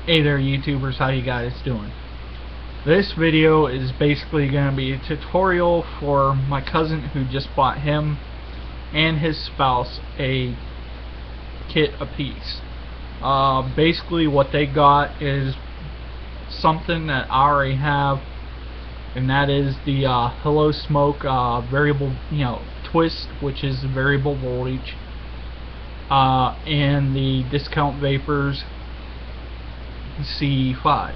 Hey there YouTubers, how you guys doing? This video is basically going to be a tutorial for my cousin who just bought him and his spouse a kit apiece. Basically what they got is something that I already have, and that is the Hello Smoke variable, twist, which is variable voltage, and the Discount Vapors CE5.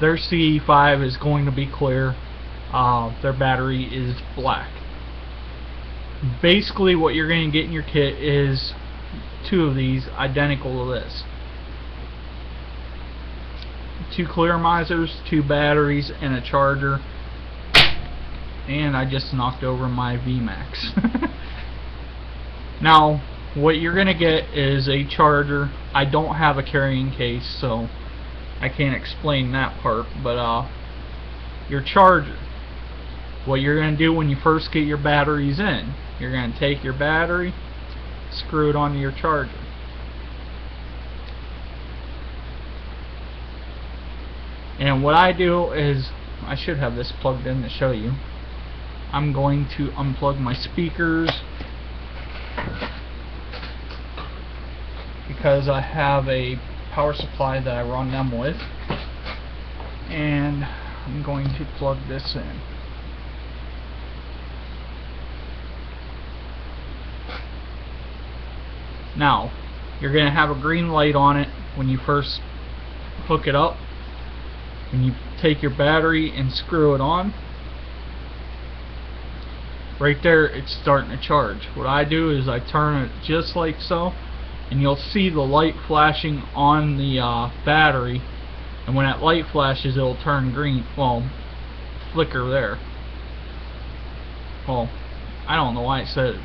Their CE5 is going to be clear. Their battery is black. Basically what you're going to get in your kit is two of these identical to this. Two clear misers, two batteries, and a charger. And I just knocked over my VMAX. Now what you're going to get is a charger. I don't have a carrying case, so I can't explain that part, but your charger, what you're going to do when you first get your batteries in, you're going to take your battery, screw it onto your charger. And what I do is, I should have this plugged in to show you. I'm going to unplug my speakers because I have a power supply that I run them with, and I'm going to plug this in. Now you're going to have a green light on it when you first hook it up. When you take your battery and screw it on, right there it's starting to charge. What I do is I turn it just like so, and you'll see the light flashing on the battery, and when that light flashes it'll turn green, well, flicker there. Well, I don't know why it said it,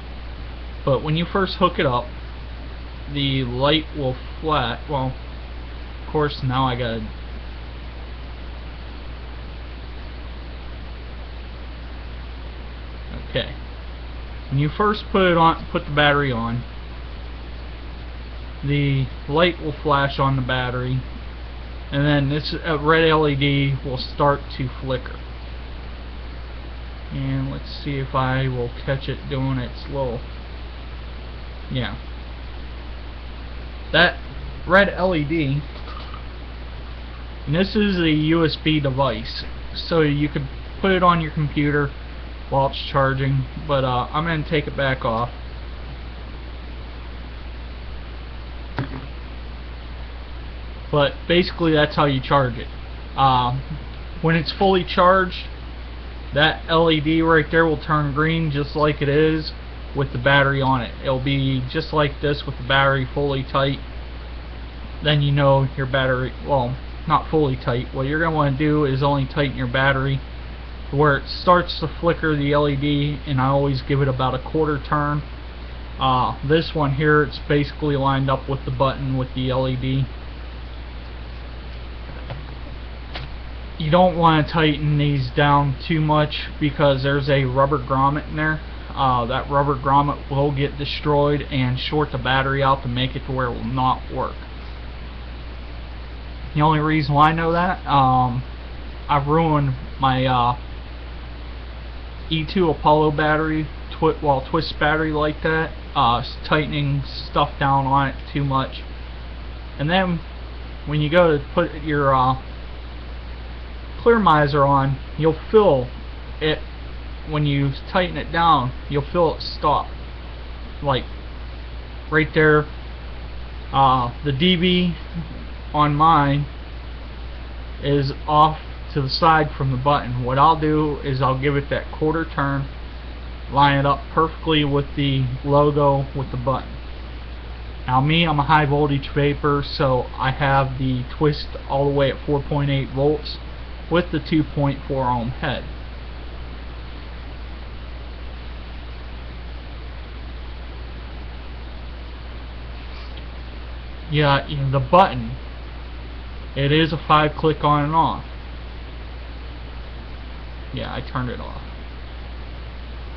but when you first hook it up the light will well, of course now I gotta okay. When you first put the battery on, the light will flash on the battery, and then this red LED will start to flicker. And let's see if I will catch it doing its little, yeah. That red LED, and this is a USB device, so you could put it on your computer while it's charging, but I'm going to take it back off. But basically that's how you charge it. When it's fully charged, that LED right there will turn green just like it is with the battery on it. It'll be just like this with the battery fully tight. Then you know your battery, well, not fully tight. What you're going to want to do is only tighten your battery where it starts to flicker the LED, and I always give it about a quarter turn. This one here, it's basically lined up with the button with the LED. You don't want to tighten these down too much because there's a rubber grommet in there. That rubber grommet will get destroyed and short the battery out to make it to where it will not work. The only reason why I know that, I've ruined my E2 Apollo battery, twist battery like that, tightening stuff down on it too much. And then when you go to put your clear miser on, you'll feel it, when you tighten it down, you'll feel it stop. Like right there, the dB on mine is off to the side from the button. What I'll do is I'll give it that quarter turn, line it up perfectly with the logo with the button. Now me, I'm a high voltage vapor, so I have the twist all the way at 4.8 volts with the 2.4 ohm head. Yeah, the button, it is a 5-click on and off. Yeah, I turned it off.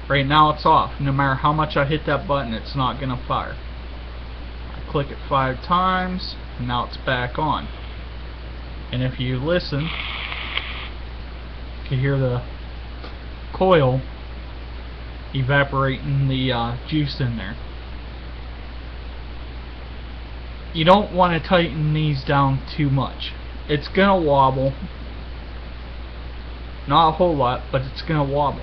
Right now it's off. No matter how much I hit that button, it's not gonna fire. I click it 5 times, and now it's back on. And if you listen, you can hear the coil evaporating the juice in there. You don't want to tighten these down too much. It's gonna wobble. Not a whole lot, but it's gonna wobble.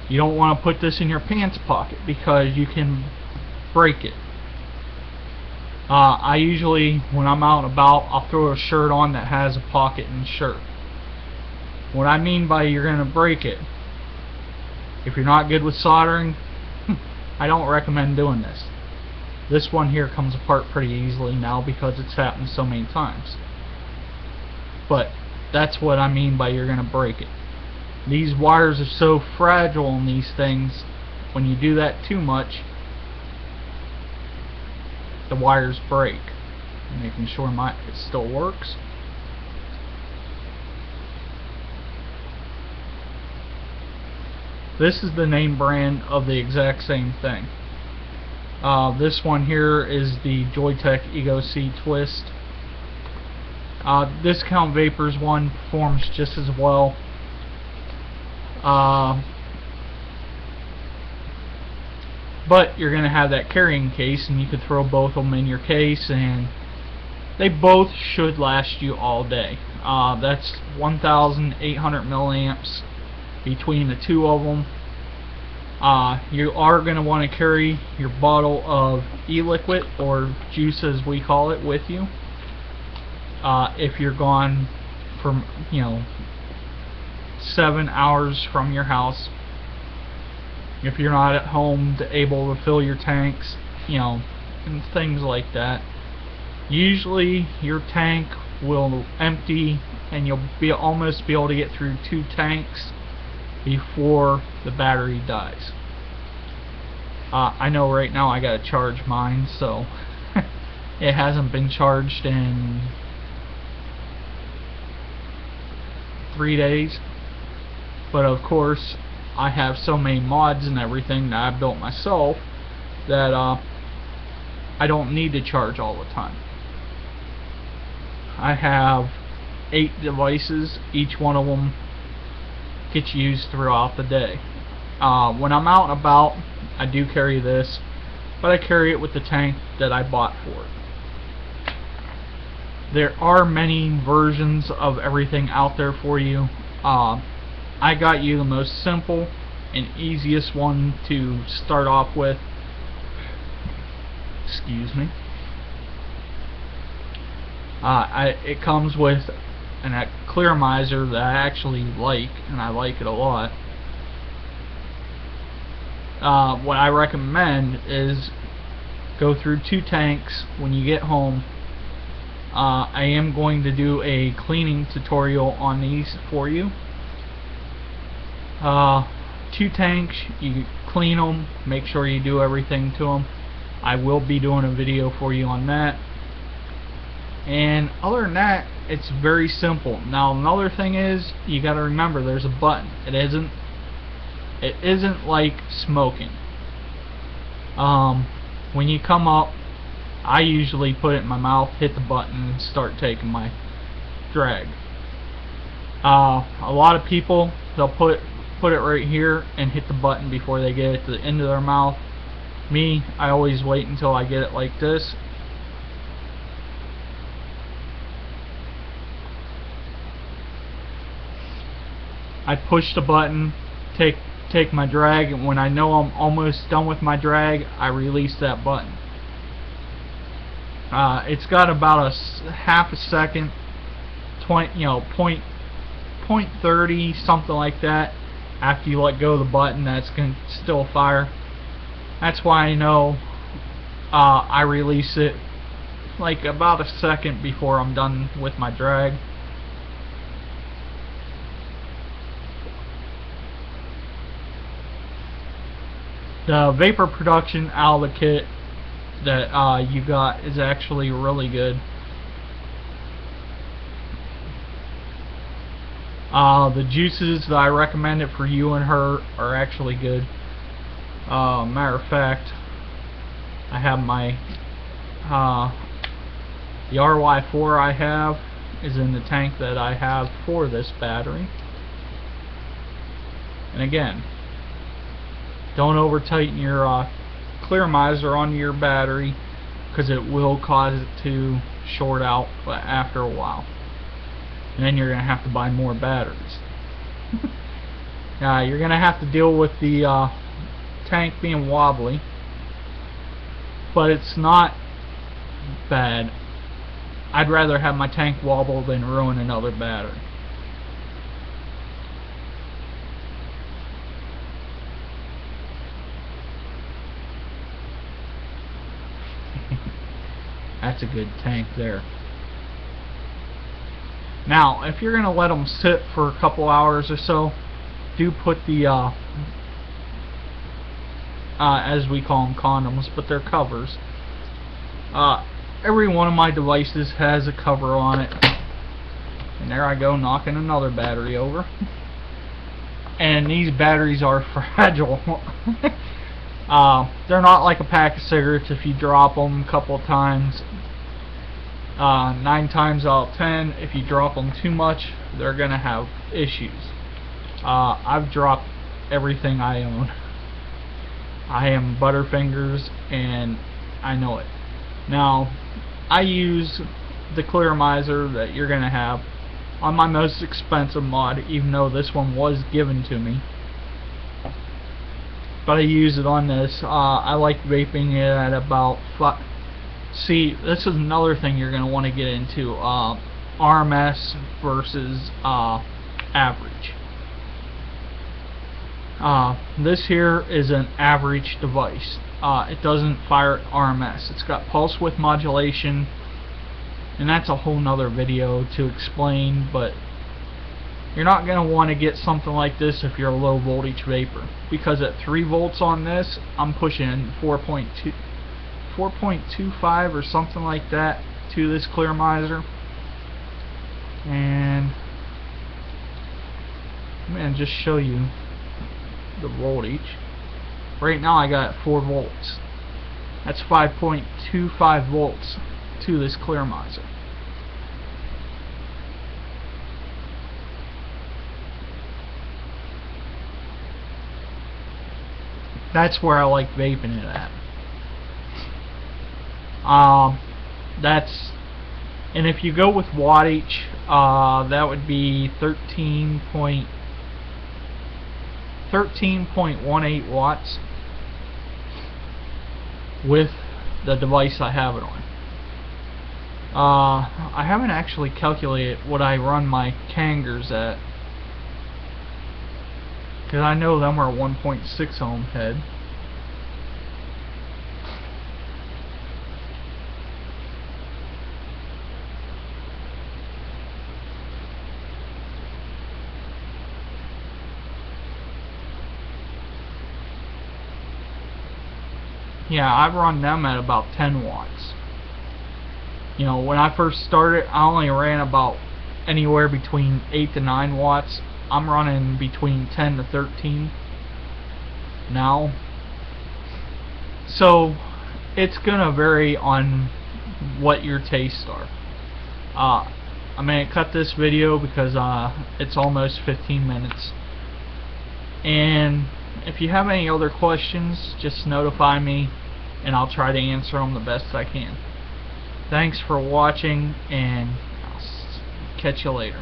You don't want to put this in your pants pocket because you can break it. I usually, when I'm out and about, I'll throw a shirt on that has a pocket in the shirt. What I mean by you're gonna break it, if you're not good with soldering, I don't recommend doing this. This one here comes apart pretty easily now because it's happened so many times. But that's what I mean by you're gonna break it. These wires are so fragile in these things, when you do that too much, the wires break. Making sure it still works. This is the name brand of the exact same thing. This one here is the Joyetech Ego-C Twist. Discount Vapors one performs just as well. But you're going to have that carrying case, and you could throw both of them in your case, and they both should last you all day. That's 1,800 milliamps between the two of them. You are going to want to carry your bottle of e-liquid, or juice as we call it, with you. If you're gone from, 7 hours from your house. If you're not at home able to fill your tanks, and things like that. Usually your tank will empty and you'll almost be able to get through 2 tanks before the battery dies. I know right now I gotta charge mine, so it hasn't been charged in 3 days. But of course, I have so many mods and everything that I've built myself that I don't need to charge all the time. I have 8 devices. Each one of them gets used throughout the day. When I'm out and about, I do carry this, but I carry it with the tank that I bought for it. There are many versions of everything out there for you. I got you the most simple and easiest one to start off with. Excuse me. It comes with a clearomizer that I actually like, and I like it a lot. What I recommend is go through 2 tanks when you get home. I am going to do a cleaning tutorial on these for you. 2 tanks, you clean them, make sure you do everything to them. I will be doing a video for you on that. And other than that, it's very simple. Now another thing is, you got to remember there's a button. It isn't like smoking. When you come up, I usually put it in my mouth, hit the button, and start taking my drag. A lot of people, they'll put it right here and hit the button before they get it to the end of their mouth. Me, I always wait until I get it like this. I push the button, take my drag, and when I know I'm almost done with my drag, I release that button. It's got about a half a second, 0.30, something like that. After you let go of the button, that's going to still fire. That's why I know I release it like about a second before I'm done with my drag. The vapor production out of the kit that you got is actually really good. The juices that I recommended for you and her are actually good. Matter of fact, I have my The RY4 I have is in the tank that I have for this battery. And again, don't over tighten your clear-miser onto your battery, because it will cause it to short out after a while, and then you're going to have to buy more batteries. You're going to have to deal with the tank being wobbly, but it's not bad. I'd rather have my tank wobble than ruin another battery. That's a good tank there. Now, if you're going to let them sit for a couple hours or so, do put the, as we call them, condoms, but they're covers. Every one of my devices has a cover on it. And there I go, knocking another battery over. And these batteries are fragile. They're not like a pack of cigarettes. If you drop them a couple of times, 9 times out of 10, if you drop them too much, they're gonna have issues. I've dropped everything I own. I am Butterfingers, and I know it. Now, I use the clear-miser that you're gonna have on my most expensive mod, even though this one was given to me. But I use it on this. I like vaping it at about 5. See, this is another thing you're going to want to get into. RMS versus average. This here is an average device. It doesn't fire at RMS. It's got pulse width modulation, and that's a whole nother video to explain, but you're not going to want to get something like this if you're a low voltage vapor, because at 3 volts on this, I'm pushing 4.25 or something like that to this clear-miser. And I'm going to just show you the voltage. Right now I got 4 volts. That's 5.25 volts to this clear-miser. That's where I like vaping it at. And if you go with wattage, that would be 13.18 watts with the device I have it on. I haven't actually calculated what I run my Kangers at, because I know them are 1.6 ohm head. Yeah, I've run them at about 10 watts. You know, when I first started, I only ran about anywhere between 8 to 9 watts. I'm running between 10 to 13 now. So it's gonna vary on what your tastes are. I'm gonna cut this video because it's almost 15 minutes. And if you have any other questions, just notify me and I'll try to answer them the best I can. Thanks for watching, and I'll catch you later.